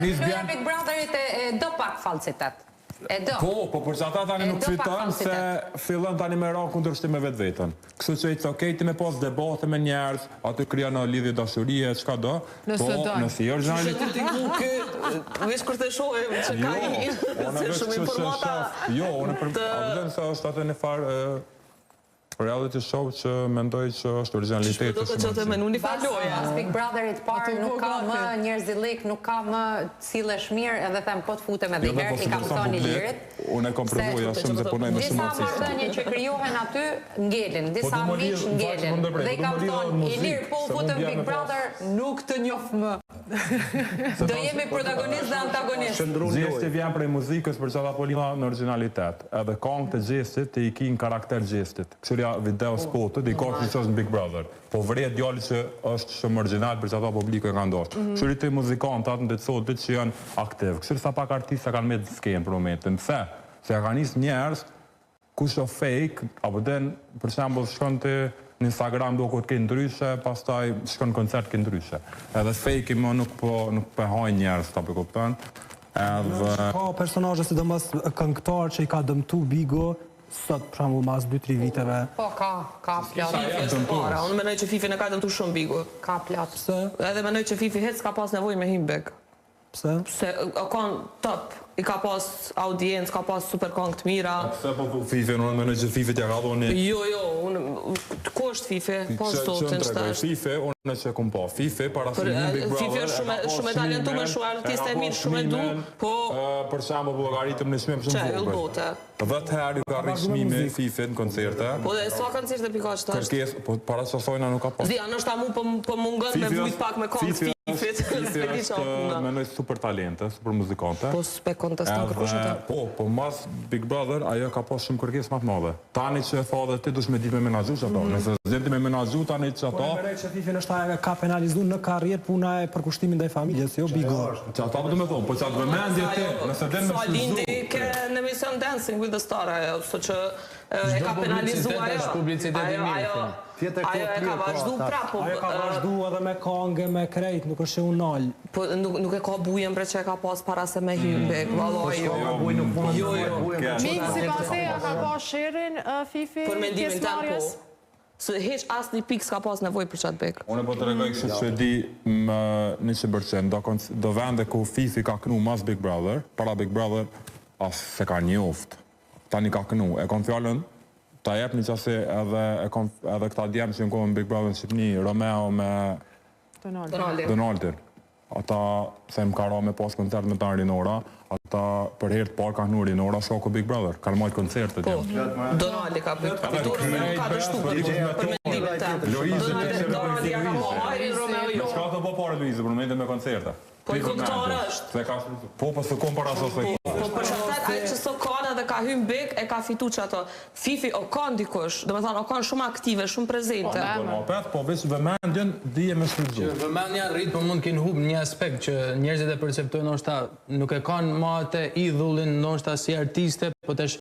Loja Big Brotherit e do pak falsitet. Po, për që ata tani nuk fiton se fillon tani me ra kundërshtim me vetë vetën. Kështu që i të okej ti me pas debate me njerëz, aty krija në lidhje dashurie, çka do. Po, nëse jo originalitet ti ku veç kur të shohim që ka shumë informata. Jo, unë vjen se është atë në farë reality show që mendoj që është originaliteti. Do të thotë me një farë loja. Big Brotherit parë nuk ka më njerëzillik, nuk ka më sillesh mirë, edhe them po të futem edhe herë i kam thënë Ilirit. Unë e kam provuar shumë se punoj me shumë artista. Disa marrëdhënie që krijohen aty ngelin, disa miq ngelin. Dhe i kam thënë Ilir po futem Big Brother nuk të njoh më. Do jemi protagonist dhe antagonist. Gjesti vjen prej muzikës për çfarë polima në originalitet. Edhe këngë të gjestit të i kin karakter gjestit. Video spotë, di ka që është në Big Brother. Po vret djali që është shumë original për që ata publiku e ka ndoshtë. Kështu të muzikantat në të sotit që janë aktiv. Kështu sa pak artista kanë me të skenë për momentin. Pse? Se ka nisë njerës kush o fake, apo den, për shembull shkon të në Instagram do këtë kënë ndryshe, pastaj shkon koncert kënë ndryshe. Edhe fake i më nuk pëhajnë njerës, ta për kuptan. Ka personazhe sidomos këngëtar që i ka dëmtu Bigo, sot për shembull mas 2-3 viteve. Po ka plot. Unë mendoj që Fifi në ka dëmtu shumë Bigo. Ka plot. Pse? Edhe mendoj që Fifi hec ka pas nevojë me him bek. Pse? Se ka top, i ka pas audiencë, ka pas super këngë të mira. Pse po Fifi, unë mendoj që Fifi t'ja ka dhoni. Jo, ku është Fifi? Po sot në shtash. Fifi, unë që kum po. Fifi para se një Big Brother. Fifi është shumë talentuar, shumë artist e mirë, shumë e du, po për shembull llogaritëm në çmim shumë çfarë bote. 10 herë ju ka rrit çmime Fifi në koncerte. Po dhe sa koncerte pikaq të është? Kërkesë, po para se sojna nuk ka pas. Zdia, nështë ta mu po mungon me vujt pak me këngë Fifit. Fifi është mendoj super talente, super muzikante. Po s'pe konteston kërkush atë. Po mas Big Brother ajo ka pas shumë kërkesë më të mëdha. Tani që e tha dhe ti dush me ditë me menaxhu ato. Nëse zgjedh me menaxhu tani që ato. Po që Fifi nështë ka penalizuar në karrierë puna e përkushtimit ndaj familjes, jo Bigo. Që ata do të më thonë, po çat vëmendje ti, nëse den me Falindi ke në emision Dancing with the Star ajo, që e ka penalizuar ajo. Ajo e ka vazhdu prapo. Ajo ka vazhdu edhe me këngë, me krejt, nuk është u nal. Po nuk e ka bujen bre që e ka pas para se me hymbe, vallaj jo. Minë si pase ja ka pas shirin Fifi pjesë marrjes? Se heq asë një pikë s'ka pas nevoj për qatë bek. Unë po të regoj kështë që e di më 100%, do vende ku Fifi ka kënu mas Big Brother, para Big Brother, asë se ka njoft. Tani ka kënu, e kom fjallën, ta jep një qasi edhe këta djemë që në kohën Big Brother në Shqipni, Romeo me Donaldin. Ata, se më ka ra me pas koncert me ta Rinora, ata për herë të parë ka hnu Rinora, shka ku Big Brother, ka në majtë koncertet. Po, Donaldi ka fitur, nuk ka dështu për mendimin të. Donaldi ja ka mohajri, Romeo jo. Shka të po pare Luizë, për mendim me koncerte? Po i këngëtar është. Po, pas të kom para sot. Po për shëtet, aje që sot kanë dhe ka hymë bek, e ka fitu që ato. Fifi o kanë dikush, dhe me thonë, o kanë shumë aktive, shumë prezente. Po veç vëmendjen, dhije me shfrytëzu. Vëmendja rritë, po mund kënë hubë një aspekt që njerëzit e perceptojnë, nuk e kanë ma të idhullin, si artiste, po të